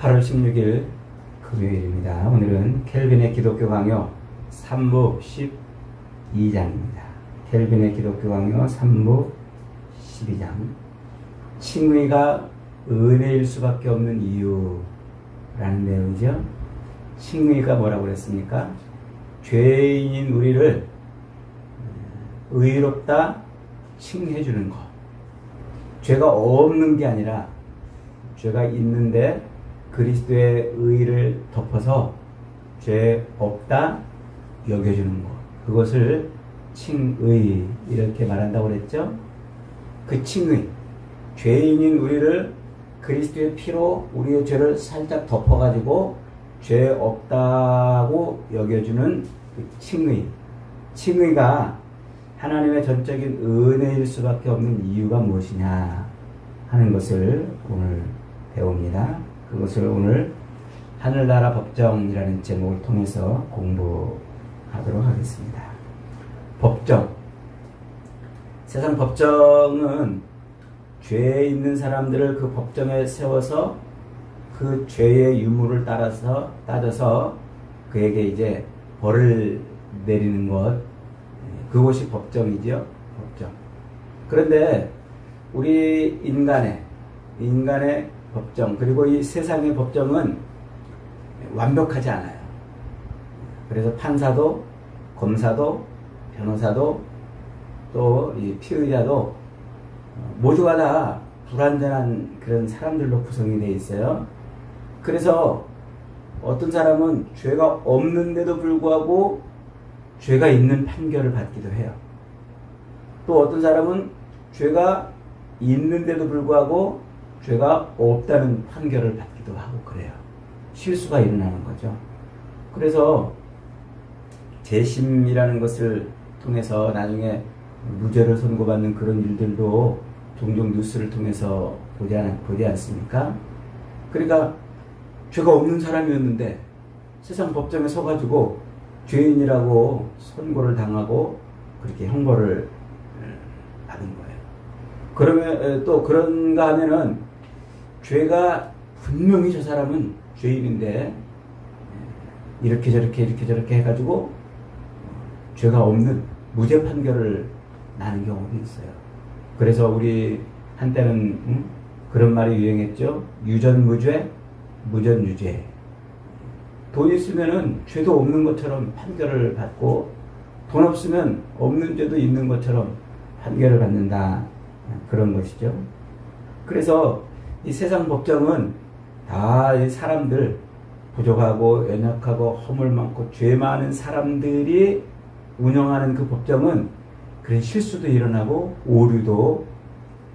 8월 16일 금요일입니다. 오늘은 켈빈의 기독교 강요 3부 12장입니다. 켈빈의 기독교 강요 3부 12장. 칭의가 은혜일 수밖에 없는 이유라는 내용이죠. 칭의가 뭐라고 그랬습니까? 죄인인 우리를 의롭다 칭해주는 것. 죄가 없는 게 아니라 죄가 있는데 그리스도의 의를 덮어서 죄 없다 여겨주는 것. 그것을 칭의 이렇게 말한다고 그랬죠. 그 칭의, 죄인인 우리를 그리스도의 피로 우리의 죄를 살짝 덮어가지고 죄 없다고 여겨주는 그 칭의. 칭의가 하나님의 전적인 은혜일 수밖에 없는 이유가 무엇이냐 하는 것을 오늘 배웁니다. 그것을 오늘 하늘나라 법정이라는 제목을 통해서 공부하도록 하겠습니다. 법정. 세상 법정은 죄에 있는 사람들을 그 법정에 세워서 그 죄의 유무를 따져서 그에게 이제 벌을 내리는 것, 그것이 법정이죠. 법정. 그런데 우리 인간의 법정, 그리고 이 세상의 법정은 완벽하지 않아요. 그래서 판사도, 검사도, 변호사도, 또 이 피의자도 모두가 다 불완전한 그런 사람들로 구성이 되어 있어요. 그래서 어떤 사람은 죄가 없는데도 불구하고 죄가 있는 판결을 받기도 해요. 또 어떤 사람은 죄가 있는데도 불구하고 죄가 없다는 판결을 받기도 하고 그래요. 실수가 일어나는 거죠. 그래서 재심이라는 것을 통해서 나중에 무죄를 선고받는 그런 일들도 종종 뉴스를 통해서 보지 않습니까? 그러니까 죄가 없는 사람이었는데 세상 법정에 서가지고 죄인이라고 선고를 당하고 그렇게 형벌을 받은 거예요. 그러면 또 그런가 하면은 죄가 분명히 저 사람은 죄인인데 이렇게 저렇게 해가지고 죄가 없는 무죄 판결을 나는 경우도 있어요. 그래서 우리 한때는 그런 말이 유행했죠. 유전무죄, 무전유죄. 돈 있으면은 죄도 없는 것처럼 판결을 받고 돈 없으면 없는 죄도 있는 것처럼 판결을 받는다. 그런 것이죠. 그래서 이 세상 법정은 다 이 사람들, 부족하고 연약하고 허물 많고 죄 많은 사람들이 운영하는 그 법정은 그런 실수도 일어나고 오류도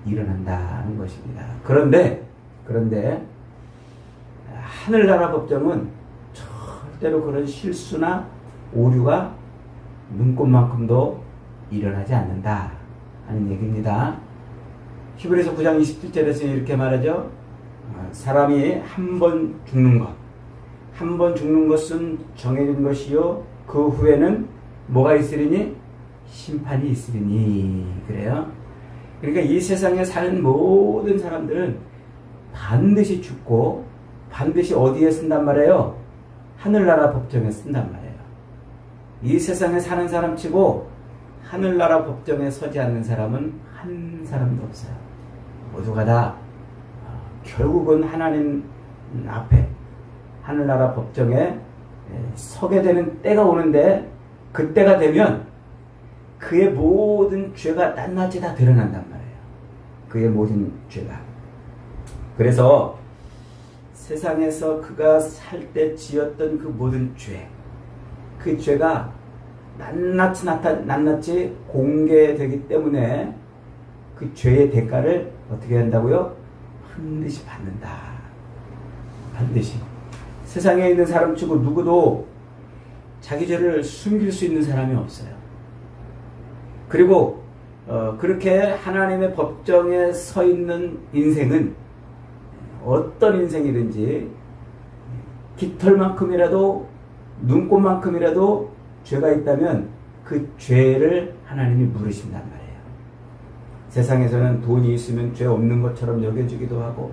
일어난다는 것입니다. 그런데 하늘나라 법정은 절대로 그런 실수나 오류가 눈꽃만큼도 일어나지 않는다 하는 얘기입니다. 히브리서 9장 27절에서 이렇게 말하죠. 사람이 한 번 죽는 것, 한 번 죽는 것은 정해진 것이요 그 후에는 뭐가 있으리니? 심판이 있으리니. 그래요. 그러니까 이 세상에 사는 모든 사람들은 반드시 죽고 반드시 어디에 쓴단 말이에요? 하늘나라 법정에 쓴단 말이에요. 이 세상에 사는 사람 치고 하늘나라 법정에 서지 않는 사람은 한 사람도 없어요. 모두가 다 결국은 하나님 앞에 하늘나라 법정에 서게 되는 때가 오는데 그때가 되면 그의 모든 죄가 낱낱이 다 드러난단 말이에요. 그의 모든 죄가. 그래서 세상에서 그가 살 때 지었던 그 모든 죄, 그 죄가 낱낱이 공개되기 때문에 그 죄의 대가를 어떻게 한다고요? 반드시 받는다. 반드시. 세상에 있는 사람 치고 누구도 자기 죄를 숨길 수 있는 사람이 없어요. 그리고 그렇게 하나님의 법정에 서 있는 인생은 어떤 인생이든지 깃털만큼이라도 눈꽃만큼이라도 죄가 있다면 그 죄를 하나님이 물으신단 말이에요. 세상에서는 돈이 있으면 죄 없는 것처럼 여겨지기도 하고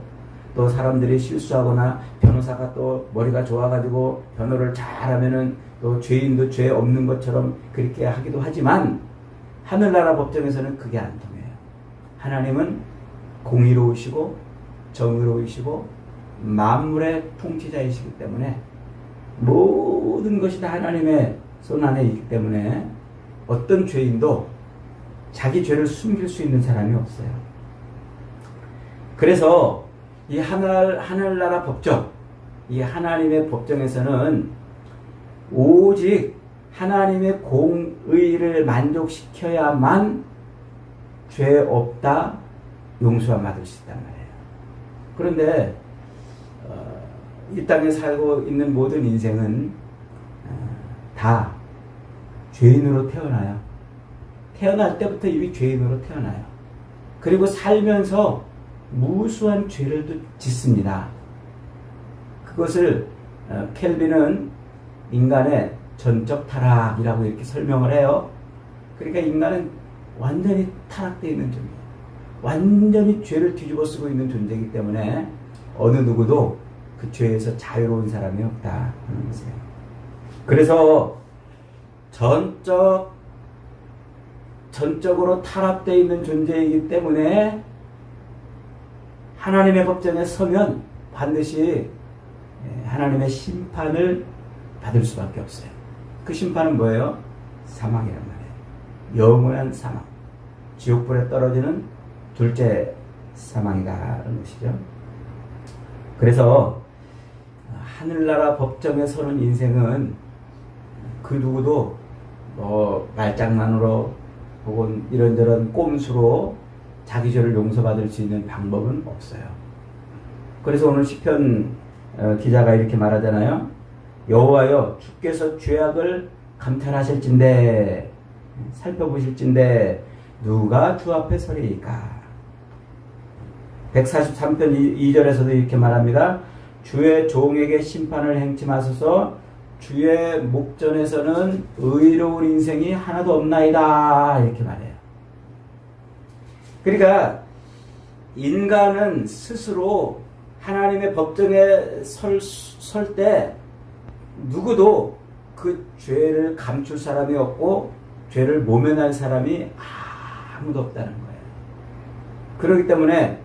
또 사람들이 실수하거나 변호사가 또 머리가 좋아가지고 변호를 잘하면은 또 죄인도 죄 없는 것처럼 그렇게 하기도 하지만 하늘나라 법정에서는 그게 안 통해요. 하나님은 공의로우시고 정의로우시고 만물의 통치자이시기 때문에 모든 것이 다 하나님의 손 안에 있기 때문에 어떤 죄인도 자기 죄를 숨길 수 있는 사람이 없어요. 그래서 이 하늘나라 법정, 이 하나님의 법정에서는 오직 하나님의 공의를 만족시켜야만 죄 없다 용서함 받을 수 있단 말이에요. 그런데 이 땅에 살고 있는 모든 인생은 다 죄인으로 태어나요. 태어날 때부터 이미 죄인으로 태어나요. 그리고 살면서 무수한 죄를 또 짓습니다. 그것을 켈빈은 인간의 전적 타락이라고 이렇게 설명을 해요. 그러니까 인간은 완전히 타락되어 있는 존재, 완전히 죄를 뒤집어 쓰고 있는 존재이기 때문에 어느 누구도 그 죄에서 자유로운 사람이 없다 하는 것이에요. 그래서 전적으로 타락되어 있는 존재이기 때문에 하나님의 법정에 서면 반드시 하나님의 심판을 받을 수밖에 없어요. 그 심판은 뭐예요? 사망이란 말이에요. 영원한 사망. 지옥불에 떨어지는 둘째 사망이라는 것이죠. 그래서 하늘나라 법정에 서는 인생은 그 누구도 말장난으로 혹은 이런저런 꼼수로 자기 죄를 용서받을 수 있는 방법은 없어요. 그래서 오늘 시편 기자가 이렇게 말하잖아요. 여호와여 주께서 죄악을 감찰하실진대 살펴보실진대 누가 주 앞에 서리이까. 143편 2절에서도 이렇게 말합니다. 주의 종에게 심판을 행치 마소서 주의 목전에서는 의로운 인생이 하나도 없나이다 이렇게 말해요. 그러니까 인간은 스스로 하나님의 법정에 설 때 누구도 그 죄를 감출 사람이 없고 죄를 모면할 사람이 아무도 없다는 거예요. 그렇기 때문에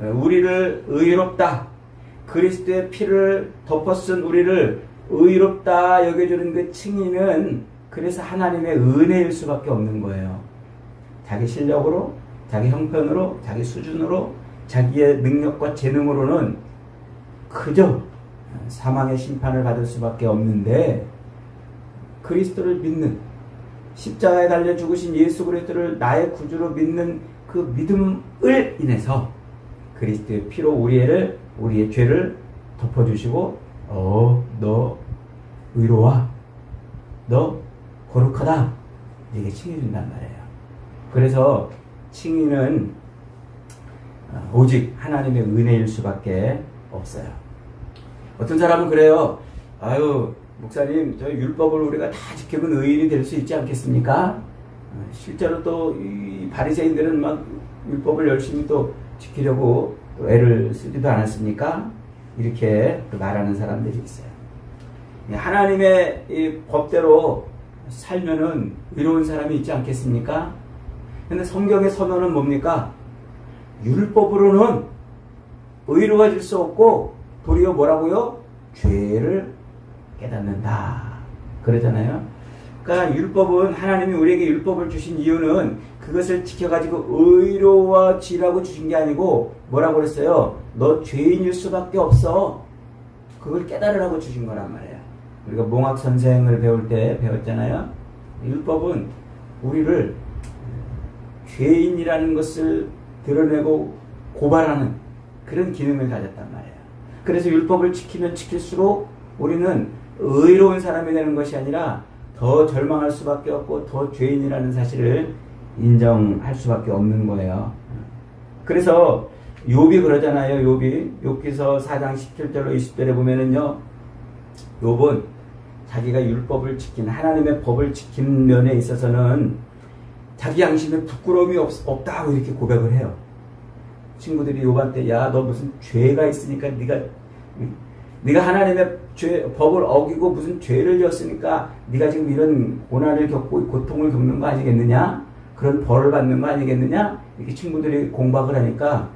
우리를 의롭다, 그리스도의 피를 덮어쓴 우리를 의롭다 여겨주는 그 칭의는 그래서 하나님의 은혜일 수밖에 없는 거예요. 자기 실력으로, 자기 형편으로, 자기 수준으로, 자기의 능력과 재능으로는 그저 사망의 심판을 받을 수밖에 없는데 그리스도를 믿는, 십자가에 달려 죽으신 예수 그리스도를 나의 구주로 믿는 그 믿음을 인해서 그리스도의 피로 우리의 죄를 덮어주시고 너 의로워, 너 거룩하다 이게 칭해준단 말이에요. 그래서 칭의는 오직 하나님의 은혜일 수밖에 없어요. 어떤 사람은 그래요. 아유 목사님 저 율법을 우리가 다 지키면 의인이 될 수 있지 않겠습니까? 실제로 또 이 바리새인들은 막 율법을 열심히 또 지키려고 또 애를 쓰지도 않았습니까? 이렇게 또 말하는 사람들이 있어요. 하나님의 이 법대로 살면은 의로운 사람이 있지 않겠습니까? 근데 성경의 서면은 뭡니까? 율법으로는 의로워질 수 없고 도리어 뭐라고요? 죄를 깨닫는다 그러잖아요. 그러니까 율법은 하나님이 우리에게 율법을 주신 이유는 그것을 지켜가지고 의로워지라고 주신 게 아니고 뭐라고 그랬어요? 너 죄인일 수밖에 없어. 그걸 깨달으라고 주신 거란 말이에요. 우리가 몽학 선생을 배울 때 배웠잖아요. 율법은 우리를 죄인이라는 것을 드러내고 고발하는 그런 기능을 가졌단 말이에요. 그래서 율법을 지키면 지킬수록 우리는 의로운 사람이 되는 것이 아니라 더 절망할 수밖에 없고 더 죄인이라는 사실을 인정할 수밖에 없는 거예요. 그래서 욥이 그러잖아요. 욥기서 4장 17절로 20절에 보면은요, 욥은 자기가 율법을 지킨 하나님의 법을 지킨 면에 있어서는 자기 양심에 부끄러움이 없다고 이렇게 고백을 해요. 친구들이 욥한테 야 너 무슨 죄가 있으니까 네가 하나님의 법을 어기고 무슨 죄를 지었으니까 네가 지금 이런 고난을 겪고 고통을 겪는 거 아니겠느냐? 그런 벌을 받는 거 아니겠느냐? 이렇게 친구들이 공박을 하니까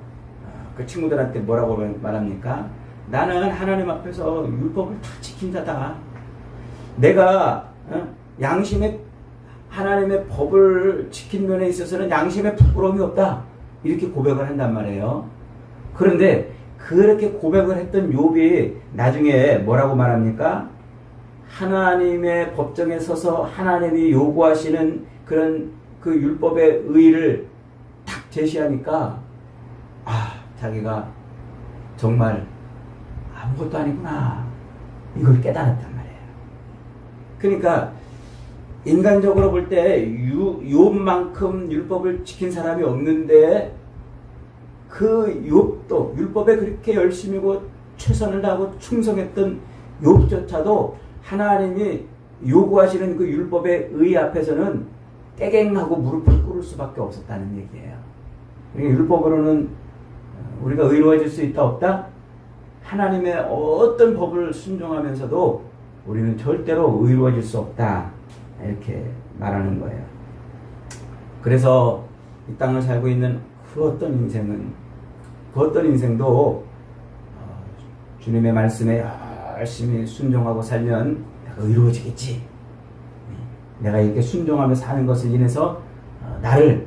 그 친구들한테 뭐라고 말합니까? 나는 하나님 앞에서 율법을 다 지킨 자다. 내가 양심의 하나님의 법을 지킨 면에 있어서는 양심에 부끄러움이 없다. 이렇게 고백을 한단 말이에요. 그런데 그렇게 고백을 했던 욥이 나중에 뭐라고 말합니까? 하나님의 법정에 서서 하나님이 요구하시는 그런 그 율법의 의의를 탁 제시하니까 자기가 정말 아무것도 아니구나 이걸 깨달았단 말이에요. 그러니까 인간적으로 볼 때 욥만큼 율법을 지킨 사람이 없는데 그 욥도 율법에 그렇게 열심히고 최선을 다하고 충성했던 욥조차도 하나님이 요구하시는 그 율법의 의 앞에서는 떼갱하고 무릎을 꿇을 수밖에 없었다는 얘기예요. 그러니까 율법으로는 우리가 의로워질 수 있다 없다? 하나님의 어떤 법을 순종하면서도 우리는 절대로 의로워질 수 없다. 이렇게 말하는 거예요. 그래서 이 땅을 살고 있는 그 어떤 인생도 주님의 말씀에 열심히 순종하고 살면 내가 의로워지겠지. 내가 이렇게 순종하며 사는 것을 인해서 나를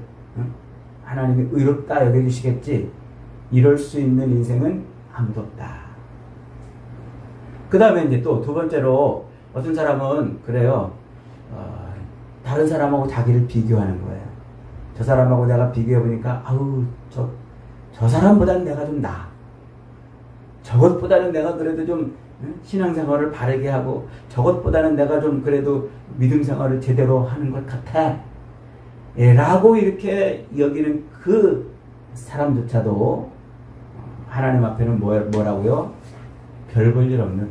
하나님이 의롭다 여겨주시겠지. 이럴 수 있는 인생은 아무도 없다. 그 다음에 이제 또 두 번째로 어떤 사람은 그래요. 다른 사람하고 자기를 비교하는 거예요. 저 사람하고 내가 비교해보니까 저 사람보다는 내가 좀 나아. 저것보다는 내가 그래도 좀 신앙생활을 바르게 하고 저것보다는 내가 좀 그래도 믿음생활을 제대로 하는 것 같아. 라고 이렇게 여기는 그 사람조차도 하나님 앞에는 뭐라고요? 별 볼 일 없는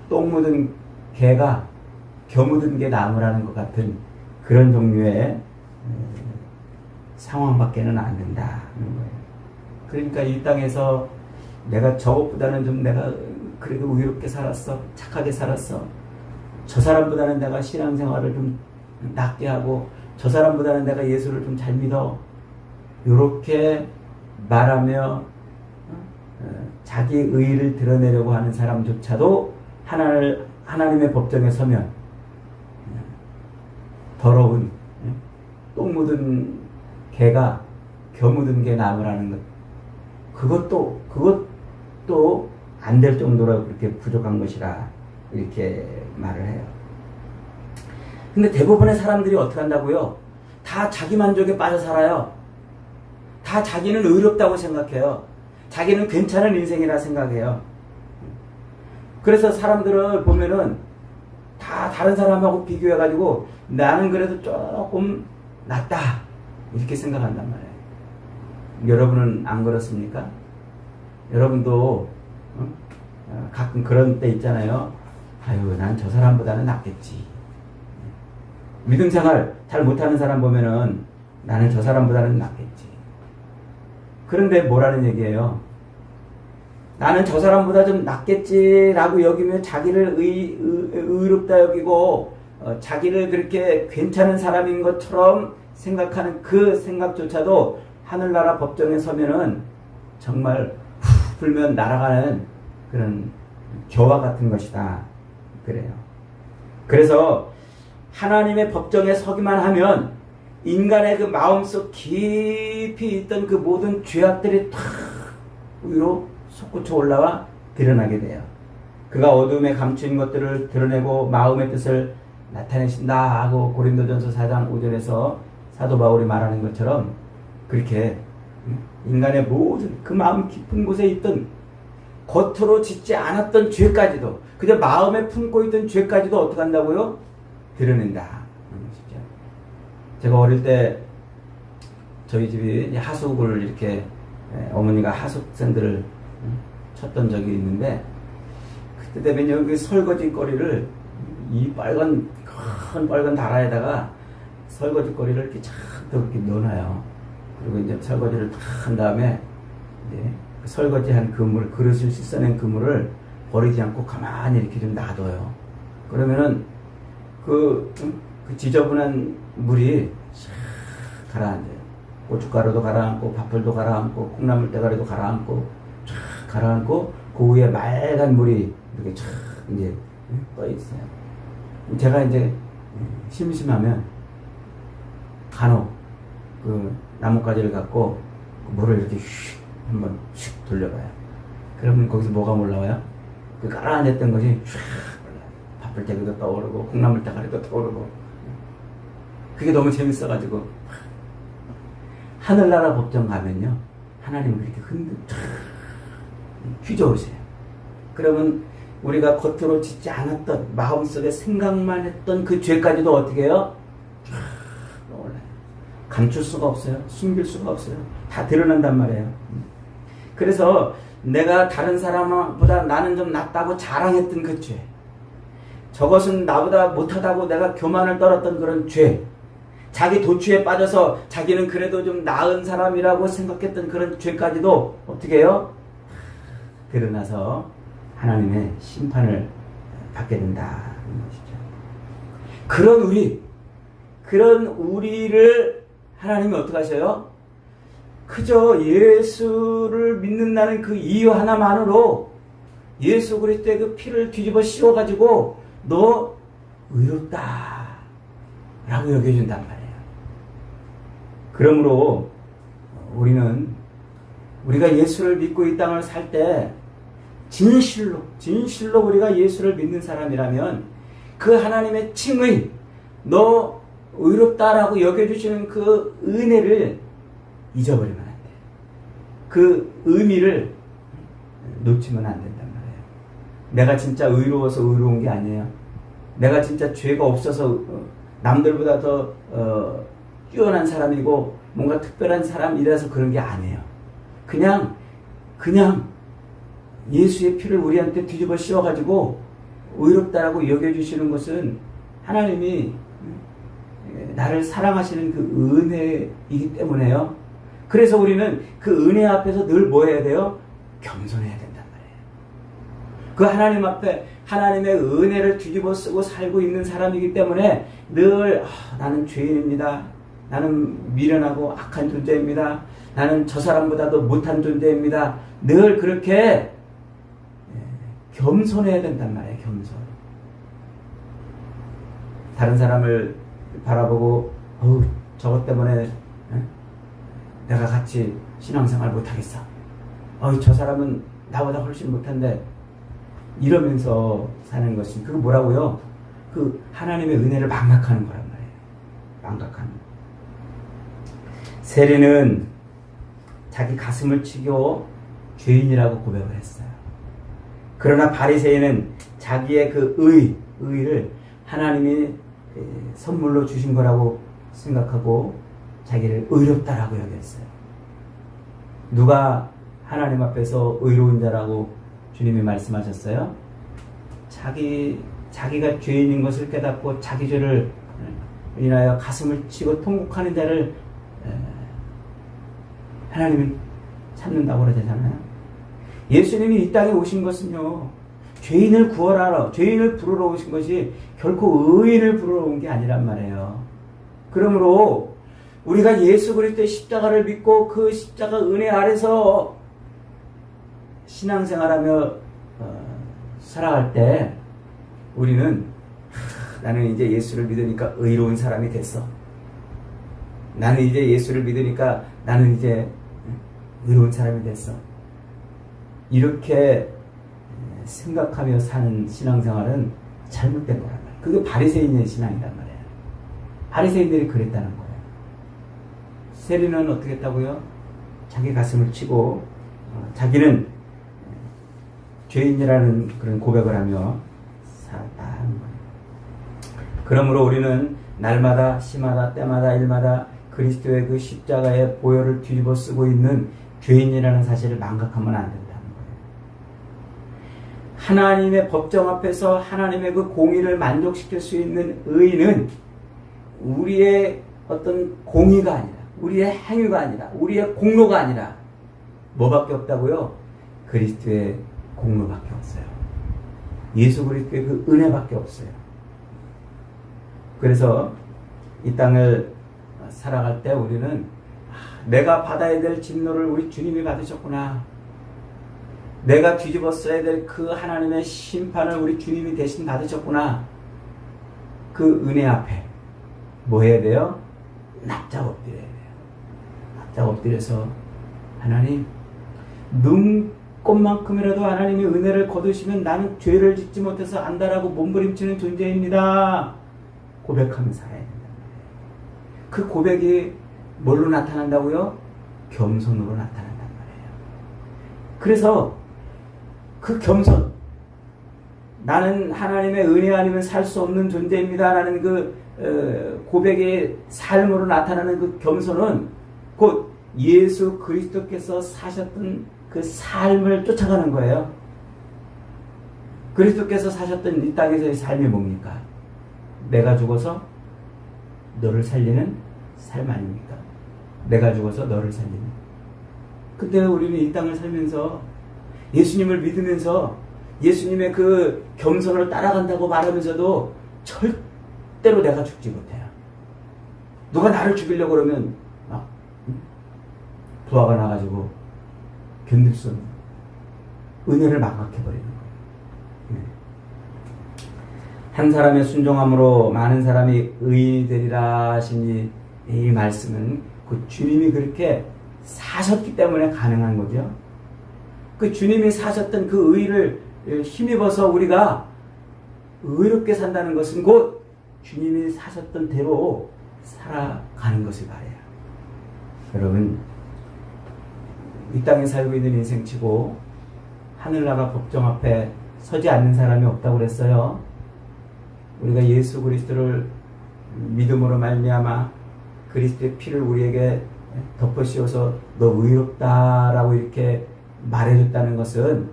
똥 묻은 개가 겨 묻은 게 나무라는 것 같은 그런 종류의 상황밖에는 안 된다는 거예요. 그러니까 이 땅에서 내가 저것보다는 좀 내가 그래도 의롭게 살았어. 착하게 살았어. 저 사람보다는 내가 신앙생활을 좀 낮게 하고 저 사람보다는 내가 예수를 좀 잘 믿어. 이렇게 말하며 자기 의의를 드러내려고 하는 사람조차도 하나님의 법정에 서면 더러운 똥 묻은 개가 겨 묻은 게 나무라는 것. 그것도 안 될 정도로 그렇게 부족한 것이라 이렇게 말을 해요. 근데 대부분의 사람들이 어떻게 한다고요? 다 자기 만족에 빠져 살아요. 다 자기는 의롭다고 생각해요. 자기는 괜찮은 인생이라 생각해요. 그래서 사람들을 보면은 다 다른 사람하고 비교해가지고 나는 그래도 조금 낫다 이렇게 생각한단 말이에요. 여러분은 안 그렇습니까? 여러분도 가끔 그런 때 있잖아요. 난 저 사람보다는 낫겠지. 믿음생활 잘 못하는 사람 보면은 나는 저 사람보다는 낫겠지. 그런데 뭐라는 얘기예요? 나는 저 사람보다 좀 낫겠지라고 여기며 자기를 의롭다 여기고 자기를 그렇게 괜찮은 사람인 것처럼 생각하는 그 생각조차도 하늘나라 법정에 서면은 정말 후 불면 날아가는 그런 겨와 같은 것이다. 그래요. 그래서 하나님의 법정에 서기만 하면 인간의 그 마음속 깊이 있던 그 모든 죄악들이 탁 위로 솟구쳐 올라와 드러나게 돼요. 그가 어둠에 감춘 것들을 드러내고 마음의 뜻을 나타내신다 하고 고린도전서 4장 5절에서 사도 바울이 말하는 것처럼 그렇게 인간의 모든 그 마음 깊은 곳에 있던 겉으로 짓지 않았던 죄까지도 그저 마음에 품고 있던 죄까지도 어떻게 한다고요? 드러낸다. 제가 어릴 때 저희 집이 하숙을 이렇게 어머니가 하숙생들을 쳤던 적이 있는데 그때 되면 여기 설거지 거리를 이 큰 빨간 다라에다가 설거지 거리를 이렇게 착 그렇게 넣어놔요. 그리고 이제 설거지를 다 한 다음에 이제 그 설거지한 그물, 그릇을 씻어낸 그물을 버리지 않고 가만히 이렇게 좀 놔둬요. 그러면은 그 지저분한 물이 쫙 가라앉아요. 고춧가루도 가라앉고 밥풀도 가라앉고 콩나물 대가리도 가라앉고 쫙 가라앉고 그 위에 맑은 물이 이렇게 쫙 이제 떠 있어요. 제가 이제 심심하면 간혹 그 나뭇가지를 갖고 물을 이렇게 휙 한번 휙 돌려봐요. 그러면 거기서 뭐가 올라와요? 그 가라앉았던 것이 휙 올라와요. 밥풀떼기도 떠오르고 콩나물 대가리도 떠오르고. 그게 너무 재밌어가지고 하늘나라 법정 가면요 하나님을 이렇게 휘저으세요. 그러면 우리가 겉으로 짓지 않았던 마음속에 생각만 했던 그 죄까지도 어떻게 해요? 쫙 올라요. 감출 수가 없어요. 숨길 수가 없어요. 다 드러난단 말이에요. 그래서 내가 다른 사람보다 나는 좀 낫다고 자랑했던 그 죄, 저것은 나보다 못하다고 내가 교만을 떨었던 그런 죄, 자기 도취에 빠져서 자기는 그래도 좀 나은 사람이라고 생각했던 그런 죄까지도 어떻게 해요? 드러나서 하나님의 심판을 받게 된다는 것이죠. 그런 우리를 하나님이 어떻게 하셔요? 그저 예수를 믿는다는 그 이유 하나만으로 예수 그리스도의 그 피를 뒤집어 씌워가지고 너 의롭다 라고 여겨준단 말이에요. 그러므로 우리가 예수를 믿고 이 땅을 살 때 진실로 우리가 예수를 믿는 사람이라면 그 하나님의 칭의, 너 의롭다라고 여겨주시는 그 은혜를 잊어버리면 안 돼요. 그 의미를 놓치면 안 된단 말이에요. 내가 진짜 의로워서 의로운 게 아니에요. 내가 진짜 죄가 없어서 남들보다 더 뛰어난 사람이고 뭔가 특별한 사람이라서 그런 게 아니에요. 그냥 예수의 피를 우리한테 뒤집어 씌워가지고 의롭다라고 여겨주시는 것은 하나님이 나를 사랑하시는 그 은혜이기 때문에요. 그래서 우리는 그 은혜 앞에서 늘 뭐 해야 돼요? 겸손해야 된단 말이에요. 그 하나님 앞에 하나님의 은혜를 뒤집어 쓰고 살고 있는 사람이기 때문에 늘 나는 죄인입니다. 나는 미련하고 악한 존재입니다. 나는 저 사람보다도 못한 존재입니다. 늘 그렇게 겸손해야 된단 말이에요. 겸손. 다른 사람을 바라보고 저것 때문에 내가 같이 신앙생활 못하겠어. 저 사람은 나보다 훨씬 못한데 이러면서 사는 것이 그거 뭐라고요? 그 하나님의 은혜를 망각하는 거란 말이에요. 망각하는. 세리는 자기 가슴을 치고 죄인이라고 고백을 했어요. 그러나 바리새인은 자기의 그 의를 하나님이 선물로 주신 거라고 생각하고 자기를 의롭다라고 여겼어요. 누가 하나님 앞에서 의로운 자라고 주님이 말씀하셨어요? 자기가 죄인인 것을 깨닫고 자기 죄를 인하여 가슴을 치고 통곡하는 자를 하나님이 찾는다고 그러잖아요. 예수님이 이 땅에 오신 것은요, 죄인을 구원하러, 죄인을 부르러 오신 것이 결코 의인을 부르러 온 게 아니란 말이에요. 그러므로 우리가 예수 그리스도의 십자가를 믿고 그 십자가 은혜 아래서 신앙생활하며 살아갈 때 우리는 나는 이제 예수를 믿으니까 의로운 사람이 됐어. 나는 이제 예수를 믿으니까 나는 이제 의로운 사람이 됐어. 이렇게 생각하며 사는 신앙생활은 잘못된 거란 말이에요. 그게 바리새인의 신앙이란 말이에요. 바리새인들이 그랬다는 거예요. 세리는 어떻게 했다고요? 자기 가슴을 치고 자기는 죄인이라는 그런 고백을 하며 살았다는 거예요. 그러므로 우리는 날마다 시마다 때마다 일마다 그리스도의 그 십자가의 보혈을 뒤집어 쓰고 있는 죄인이라는 사실을 망각하면 안 된다는 거예요. 하나님의 법정 앞에서 하나님의 그 공의를 만족시킬 수 있는 의의는 우리의 어떤 공의가 아니라, 우리의 행위가 아니라, 우리의 공로가 아니라 뭐밖에 없다고요? 그리스도의 공로밖에 없어요. 예수 그리스도의 그 은혜밖에 없어요. 그래서 이 땅을 살아갈 때 우리는 내가 받아야 될 진노를 우리 주님이 받으셨구나. 내가 뒤집어 써야 될 그 하나님의 심판을 우리 주님이 대신 받으셨구나. 그 은혜 앞에 뭐 해야 돼요? 납작 엎드려야 돼요. 납작 엎드려서 하나님, 눈꽃만큼이라도 하나님의 은혜를 거두시면 나는 죄를 짓지 못해서 안다라고 몸부림치는 존재입니다. 고백하며 살아야 된단 말이에요. 그 고백이 뭘로 나타난다고요? 겸손으로 나타난단 말이에요. 그래서 그 겸손, 나는 하나님의 은혜 아니면 살 수 없는 존재입니다 라는 그 고백의 삶으로 나타나는 그 겸손은 곧 예수 그리스도께서 사셨던 그 삶을 쫓아가는 거예요. 그리스도께서 사셨던 이 땅에서의 삶이 뭡니까? 내가 죽어서 너를 살리는 삶 아닙니까? 내가 죽어서 너를 살리는. 그때 우리는 이 땅을 살면서 예수님을 믿으면서 예수님의 그 겸손을 따라간다고 말하면서도 절대로 내가 죽지 못해요. 누가 나를 죽이려고 그러면 막 부하가 나가지고 견딜 수 없는 은혜를 망각해버리는 거예요. 한 사람의 순종함으로 많은 사람이 의인이 되리라 하시니 이 말씀은 그 주님이 그렇게 사셨기 때문에 가능한 거죠. 그 주님이 사셨던 그 의를 힘입어서 우리가 의롭게 산다는 것은 곧 주님이 사셨던 대로 살아가는 것을 말해요. 여러분, 이 땅에 살고 있는 인생치고 하늘나라 법정 앞에 서지 않는 사람이 없다고 그랬어요. 우리가 예수 그리스도를 믿음으로 말미암아 그리스도의 피를 우리에게 덮어씌워서 너 의롭다라고 이렇게 말해줬다는 것은,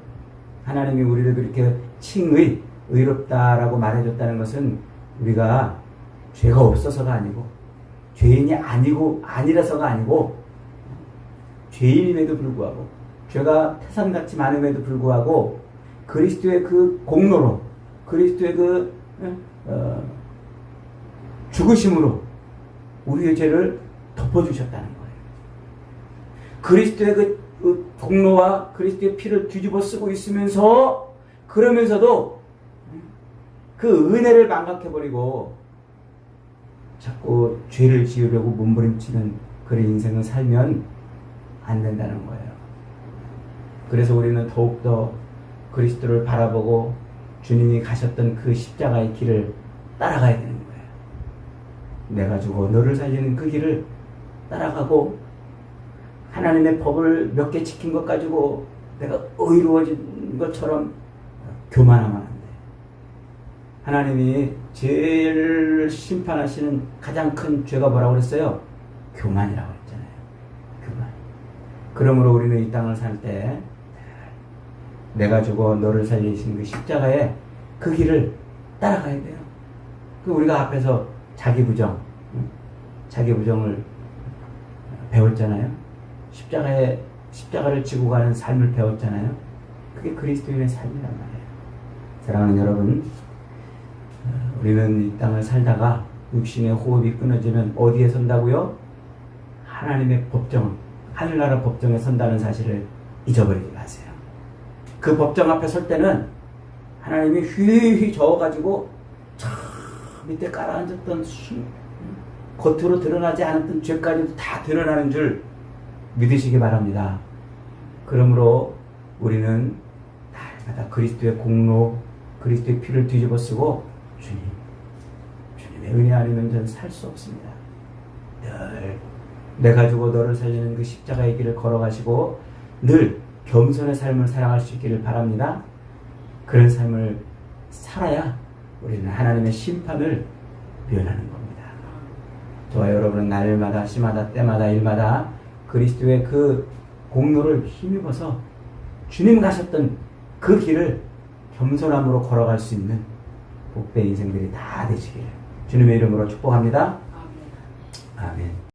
하나님이 우리를 그렇게 칭의, 의롭다라고 말해줬다는 것은 우리가 죄가 없어서가 아니고, 죄인이 아니라서가 아니고, 죄인임에도 불구하고, 죄가 태산같이 많음에도 불구하고 그리스도의 그 공로로, 그리스도의 그 죽으심으로 우리의 죄를 덮어주셨다는 거예요. 그리스도의 그 공로와 그리스도의 피를 뒤집어 쓰고 있으면서, 그러면서도 그 은혜를 망각해버리고 자꾸 죄를 지으려고 몸부림치는 그런 인생을 살면 안 된다는 거예요. 그래서 우리는 더욱더 그리스도를 바라보고 주님이 가셨던 그 십자가의 길을 따라가야 되는 거예요. 내가 죽어 너를 살리는 그 길을 따라가고, 하나님의 법을 몇 개 지킨 것 가지고 내가 의로워진 것처럼 교만하면 안 돼. 하나님이 죄를 심판하시는 가장 큰 죄가 뭐라고 그랬어요? 교만이라고 했잖아요. 교만. 그러므로 우리는 이 땅을 살 때 내가 죽어 너를 살리신 그 십자가의 그 길을 따라가야 돼요. 그 우리가 앞에서 자기 부정을 배웠잖아요. 십자가를 지고 가는 삶을 배웠잖아요. 그게 그리스도인의 삶이란 말이에요. 사랑하는 여러분, 우리는 이 땅을 살다가 육신의 호흡이 끊어지면 어디에 선다고요? 하나님의 법정, 하늘나라 법정에 선다는 사실을 잊어버리지 마세요. 그 법정 앞에 설 때는 하나님이 휘휘 저어가지고 저 밑에 깔아앉았던 겉으로 드러나지 않았던 죄까지도 다 드러나는 줄 믿으시기 바랍니다. 그러므로 우리는 날마다 그리스도의 공로, 그리스도의 피를 뒤집어 쓰고 주님의 은혜 아니면 저는 살 수 없습니다. 늘 내가 죽어 너를 살리는 그 십자가의 길을 걸어가시고 늘 겸손의 삶을 살아갈 수 있기를 바랍니다. 그런 삶을 살아야 우리는 하나님의 심판을 면하는 겁니다. 저와 여러분은 날마다, 시마다, 때마다, 일마다 그리스도의 그 공로를 힘입어서 주님 가셨던 그 길을 겸손함으로 걸어갈 수 있는 복된 인생들이 다 되시기를 주님의 이름으로 축복합니다. 아멘.